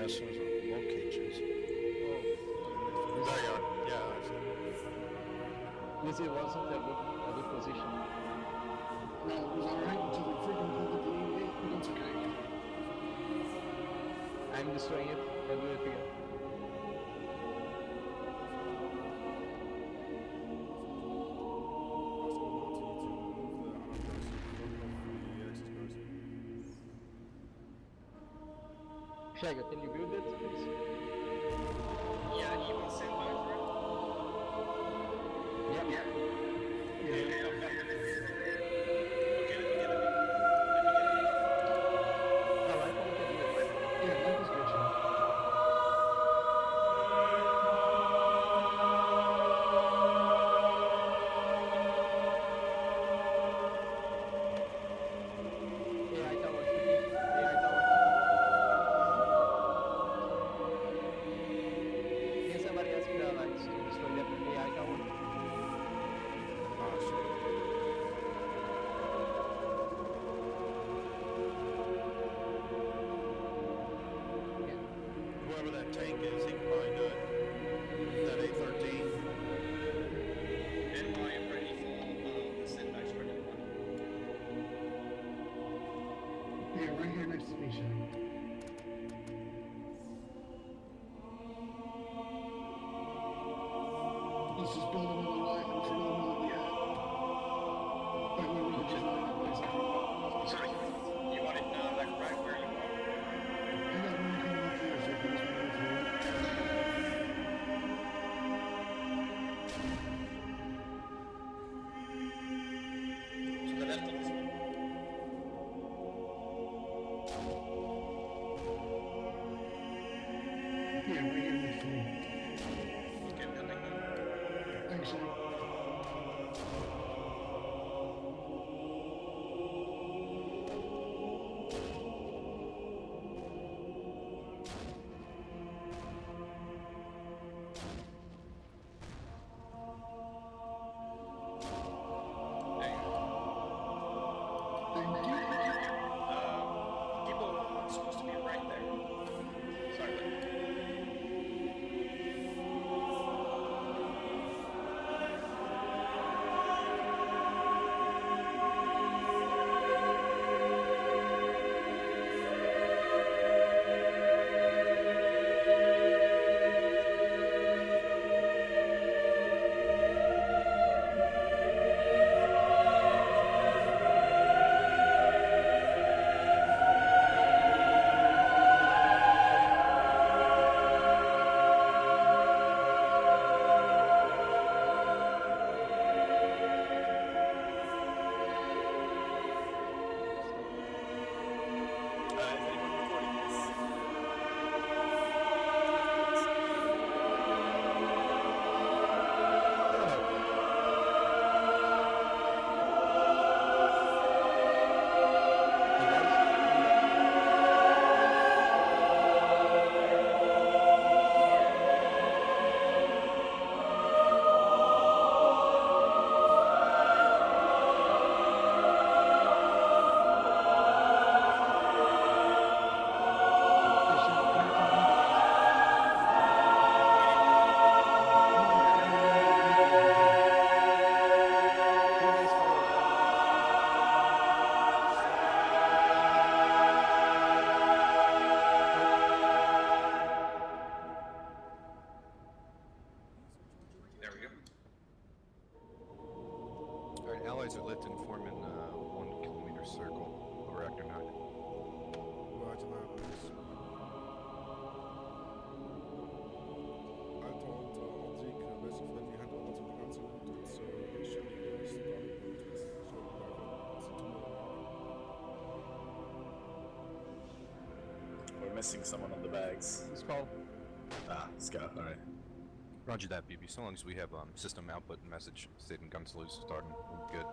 as soon as I locate you. Oh, There you are. Yeah. this it wasn't a good position. No, it was alright until we freaking pulled the WWIIOL, but that's okay. I'm destroying it. I'll do it again. Shagger, can you build it, please? Yeah, you want to send by for Yeah. it? Okay, okay, okay. Okay, let me get it. Oh, I thought we could do it. Yeah, life is good, Sean. AI tower, AI tower. Can somebody ask the lights to destroy that AI tower? Oh, shit. Yeah. Whoever that tank is, he can probably do it. That A-13. And I am ready for the sandbags for the one. Yeah, right here next to me, Sean. Let's just build another line in front of the one that we had. Like we were just not that place. Sorry, you want it now, like right where you are? I got one coming up there, so if you just want to go through it. To the left of this one. Yeah, right here next to me. Okay, I'm coming now. Thanks, Sean. There you go. Thank you. People are supposed to be right there. Sorry, wait. Is anyone recording this? There we go. Alright, allies are lit and form in 1 kilometer circle over Reactor 9. Roger that, boys. I told Jake best friend we had a lot of the answer to it, so it should be very starting point is so We're missing someone on the bags. Skull. Ah, Scout, alright. Roger that, BB. So long as we have system output and message stating gun salutes starting, we're good.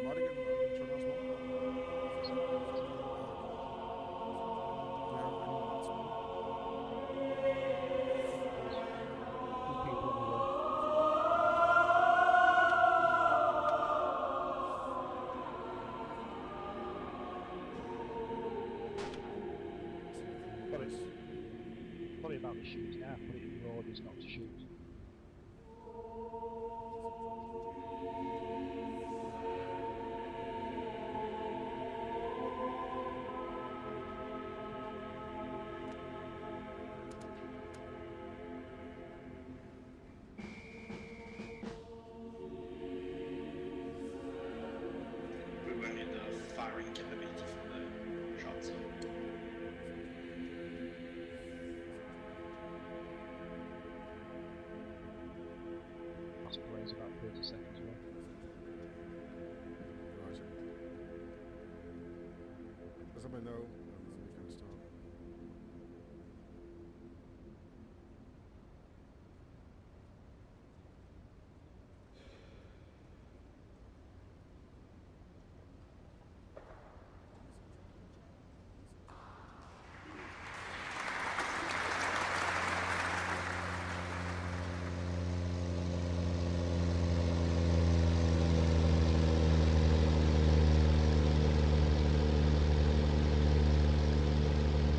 Madigan, turn us on. guys. Probably about the shoot now. Put it in your orders not to shoot. We will need the firing capability for the shots. Last play's about 30 seconds away. Right. Does somebody know? We can start.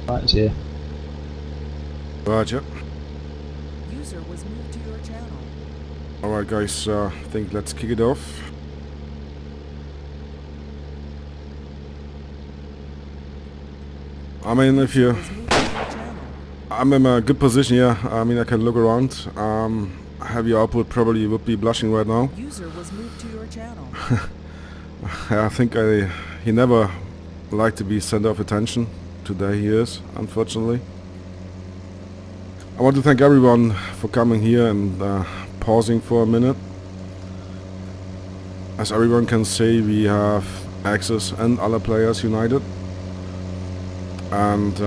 Right, it's here. Roger. User was moved to your channel. Alright guys, I think let's kick it off. I mean, if you... Was moved to your channel. I'm in a good position here. I mean, I can look around. Heavy output probably would be blushing right now. User was moved to your channel. I think he never liked to be center of attention. Today he is, unfortunately. I want to thank everyone for coming here and pausing for a minute. As everyone can see, we have Axis and other players united. And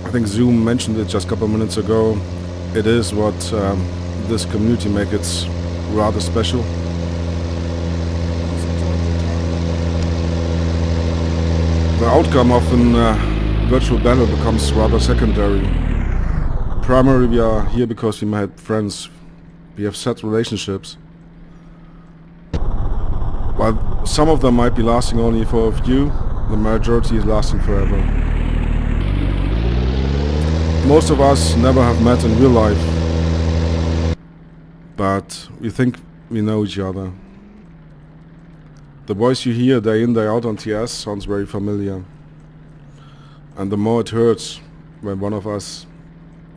I think Zoom mentioned it just a couple of minutes ago. It is what this community makes it rather special. The outcome of a virtual battle becomes rather secondary. Primarily we are here because we made friends. We have set relationships. While some of them might be lasting only for a few, the majority is lasting forever. Most of us never have met in real life, but we think we know each other. The voice you hear day in day out on TS sounds very familiar. And the more it hurts when one of us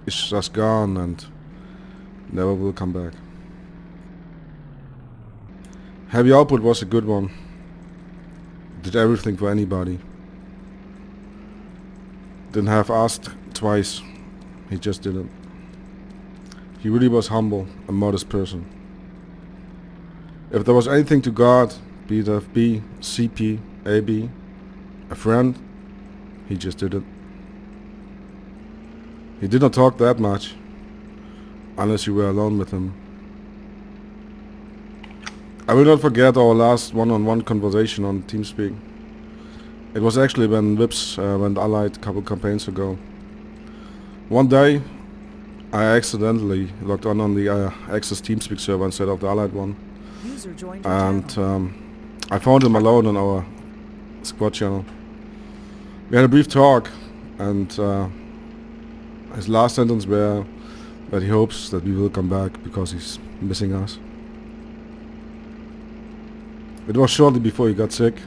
is just gone and never will come back. Heavy Output was a good one. Did everything for anybody. Didn't have asked twice. He just didn't. He really was humble, a modest person. If there was anything to guard, be it FB, CP, AB, a friend, he just did it. He did not talk that much, unless you were alone with him. I will not forget our last one-on-one conversation on TeamSpeak. It was actually when Vips went allied a couple campaigns ago. One day, I accidentally logged on the Access TeamSpeak server instead of the allied one. User joined your And channel. I found him alone on our squad channel. We had a brief talk, and his last sentence were that he hopes that we will come back because he's missing us. It was shortly before he got sick.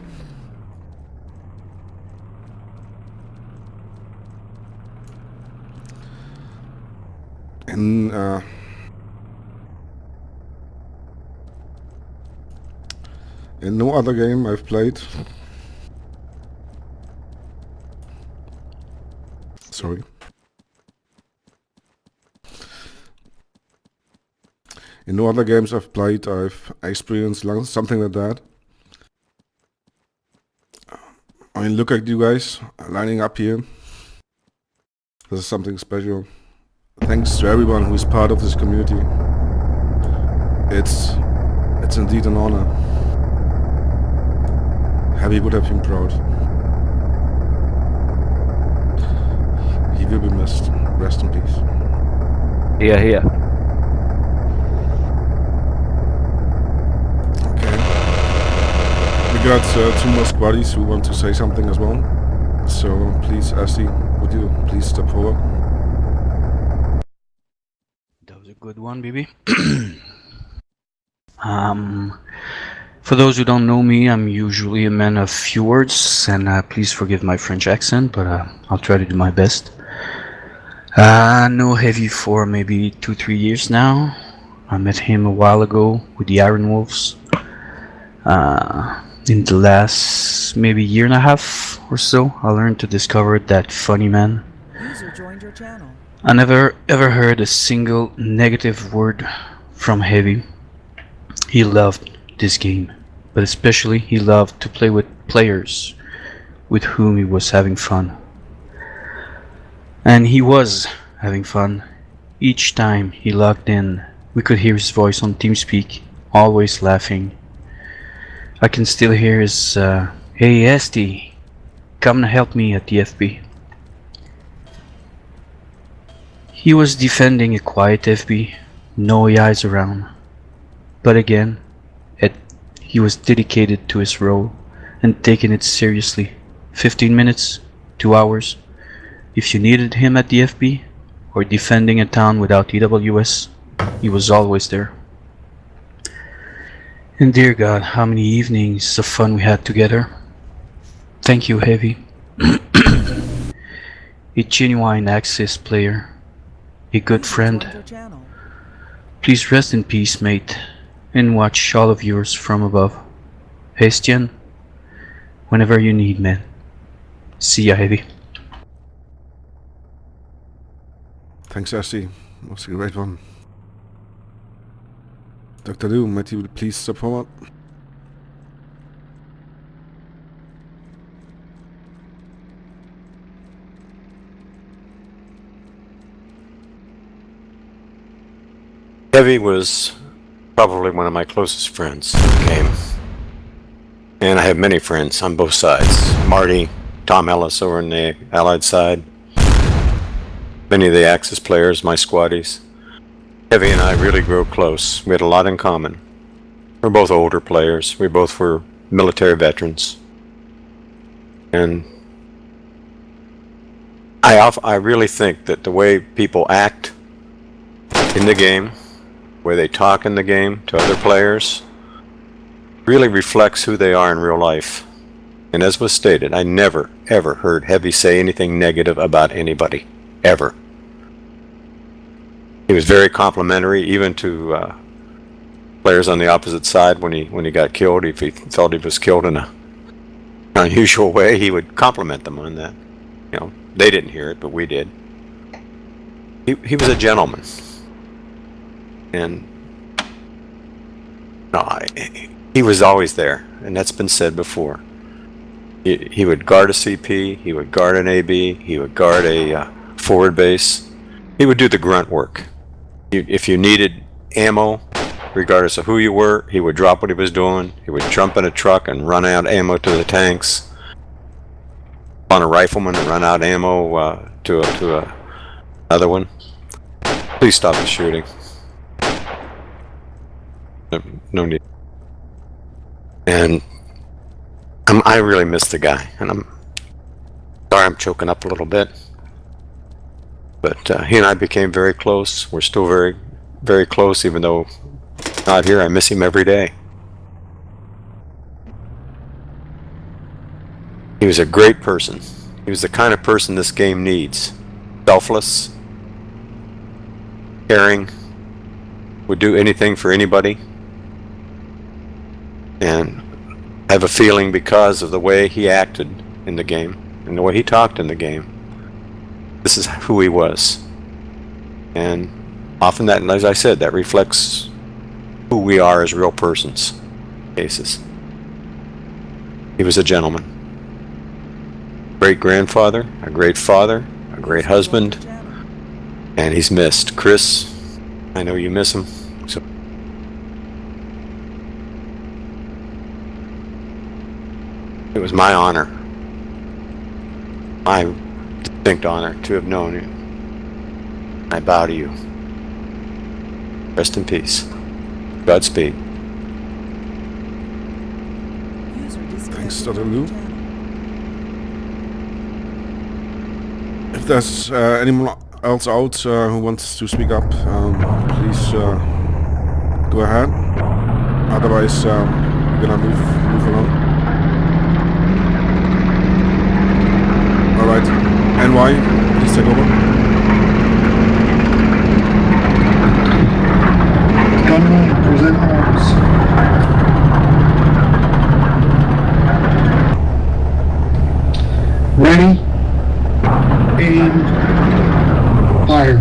In no other game I've played. Sorry. In no other games I've played, I've experienced something like that. I mean, look at you guys lining up here. This is something special. Thanks to everyone who is part of this community. It's indeed an honor. Heavy would have been proud. He will be missed. Rest in peace. Here, here. Okay. We got 2 more squaddies who want to say something as well. So please, Ashley, would you please step forward? That was a good one, baby. For those who don't know me, I'm usually a man of few words, and please forgive my French accent, but I'll try to do my best. I know Heavy for maybe 2-3 years now. I met him a while ago with the Iron Wolves. In the last maybe year and a half or so, I learned to discover that funny man. User joined your channel. I never ever heard a single negative word from Heavy. He loved this game, but especially he loved to play with players with whom he was having fun. And he was having fun. Each time he logged in, we could hear his voice on TeamSpeak, always laughing. I can still hear his, "Hey Esty, come and help me at the FB." He was defending a quiet FB, no AIs around. But again, he was dedicated to his role and taking it seriously. 15 minutes, 2 hours. If you needed him at the FB or defending a town without EWS, he was always there. And dear God, how many evenings of fun we had together. Thank you, Heavy. A genuine Axis player, a good User friend. joined your channel. Please rest in peace, mate, and watch all of yours from above. Hestian, whenever you need, man. See ya, Heavy. Thanks, Ashley. That was a great one. Dr. Liu, might you please step forward? Heavy was probably one of my closest friends in the game. And I have many friends on both sides. Marty, Tom Ellis over on the Allied side. Many of the Axis players, my squaddies. Heavy and I really grew close. We had a lot in common. We're both older players. We both were military veterans. And I really think that the way people act in the game, the way they talk in the game to other players, really reflects who they are in real life. And as was stated, I never, ever heard Heavy say anything negative about anybody. Ever. He was very complimentary, even to players on the opposite side when he got killed. If he thought he was killed in an unusual way, he would compliment them on that. You know, they didn't hear it, but we did. He was a gentleman, and no, he was always there, and that's been said before. He would guard a CP, he would guard an AB, he would guard a forward base. He would do the grunt work. If you needed ammo, regardless of who you were, he would drop what he was doing. He would jump in a truck and run out ammo to the tanks. On a rifleman and run out ammo to another one. Please stop the shooting. No need. And I really miss the guy, and I'm sorry I'm choking up a little bit. But he and I became very close. We're still very, very close, even though not here. I miss him every day. He was a great person. He was the kind of person this game needs. Selfless, caring, would do anything for anybody. And I have a feeling because of the way he acted in the game and the way he talked in the game, this is who he was. And often that, as I said, that reflects who we are as real persons. Cases. He was a gentleman. Great grandfather, a great father, a great husband, and he's missed. Chris, I know you miss him. So it was my honor, my distinct honor to have known you. I bow to you. Rest in peace. Godspeed. User disconnected Thanks, from Dr. your Liu. channel. If there's anyone else out who wants to speak up, please go ahead. Otherwise, we're gonna move along. All right, NY, please take over. Gunman, present arms. Ready, aim, fire.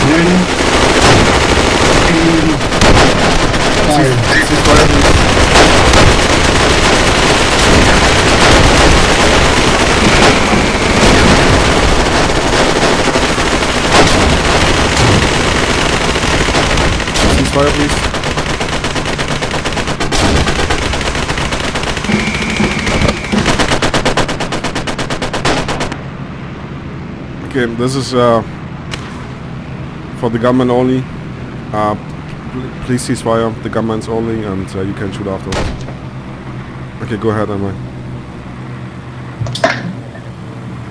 Ready, aim, fire. Ceasefire, please. Okay, this is for the gunmen only. Please cease fire, the gunmen's only, and you can shoot afterwards. Okay, go ahead, Emily.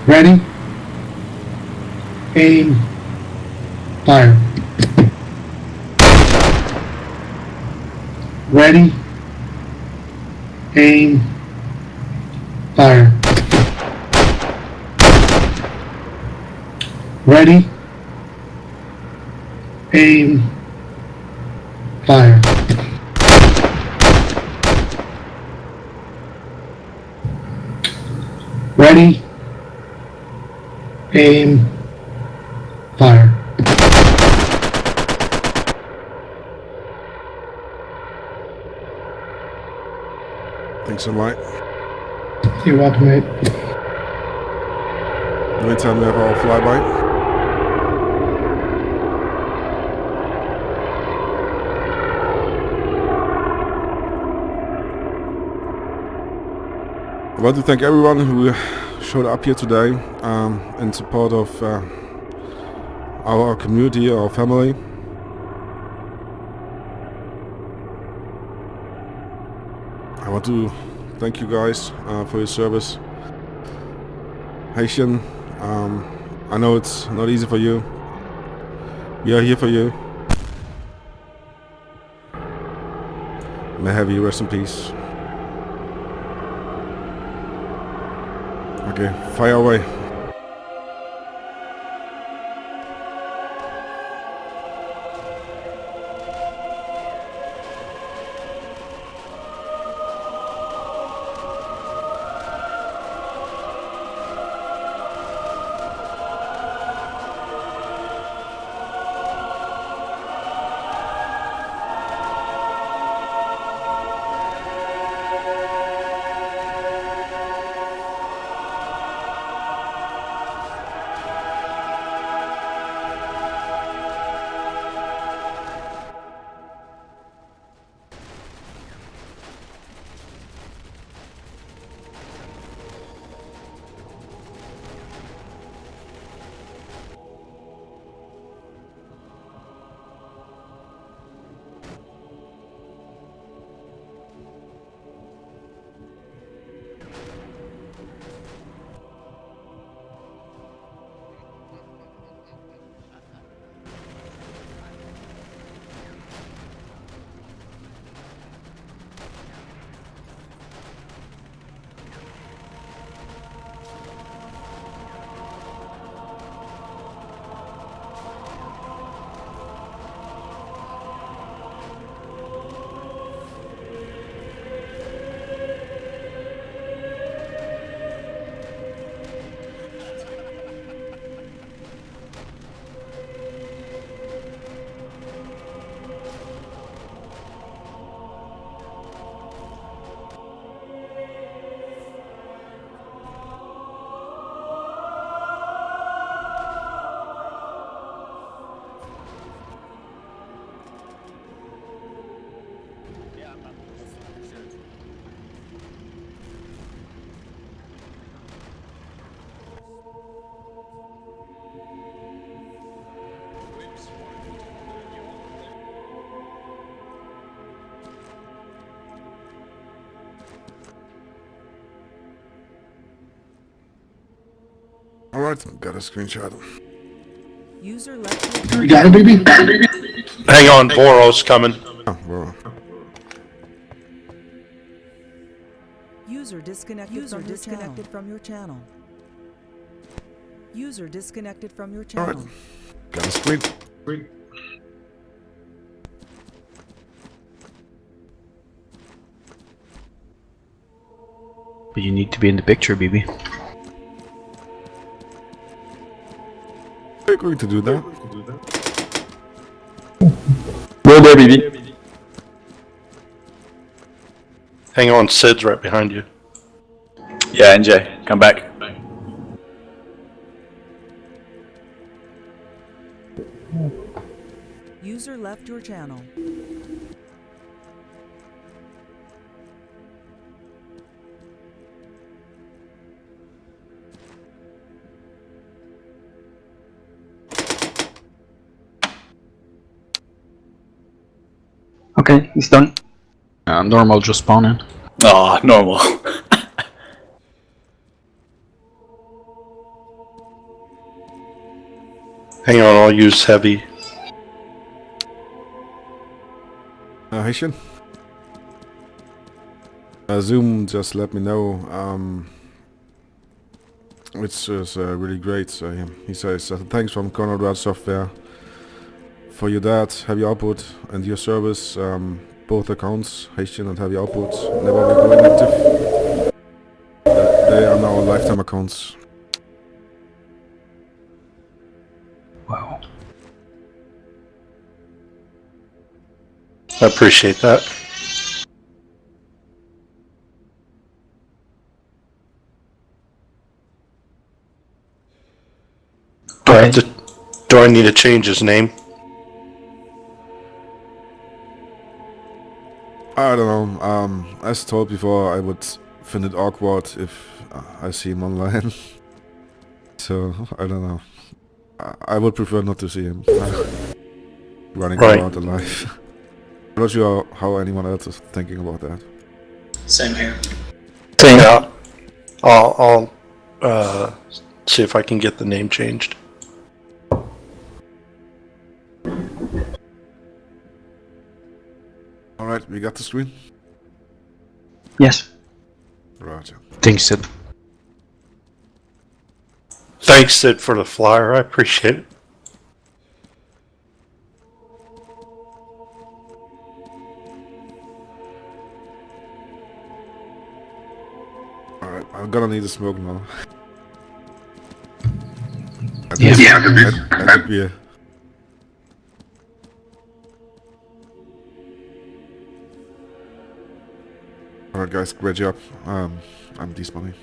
Ready, aim, fire. Ready, aim, fire. Ready, aim, fire. Ready, aim, fire. Thanks a lot. You're welcome, mate. Meantime, we have our flyby. I want to thank everyone who showed up here today in support of our community, our family. I want to thank you guys for your service. Haitian, I know it's not easy for you. We are here for you. May Heavy rest in peace. Okay, fire away. Alright, got a screenshot. User left your You got it, baby? Hang on, Boros coming. Oh, well. User disconnected from your channel. User disconnected from your channel. Alright. Got a screen. But you need to be in the picture, BB. Are you going to do that? Where there, BB? Hang on, Sid's right behind you. Yeah, NJ, come back. User left your channel. Okay, he's done. Normal just spawning. Oh, normal. Hang on, I'll use heavy. Haitian? Zoom just let me know, which is really great. He says, thanks from Conrad Rad Software for your dad, Heavy Output, and your service. Both accounts, Haitian and Heavy Output, never were going active. They are now lifetime accounts. Wow. I appreciate that. Do I need to change his name? I don't know. As told before, I would find it awkward if I see him online. So, I don't know. I would prefer not to see him running around alive. I'm not sure how anyone else is thinking about that. Same here. Yeah. I'll see if I can get the name changed. Alright, we got the screen? Yes. Roger. Thanks, Sid. Thanks, Sid, for the flyer. I appreciate it. Alright, I'm gonna need a smoke now. I think beer. Alright guys, great job. I'm despawning.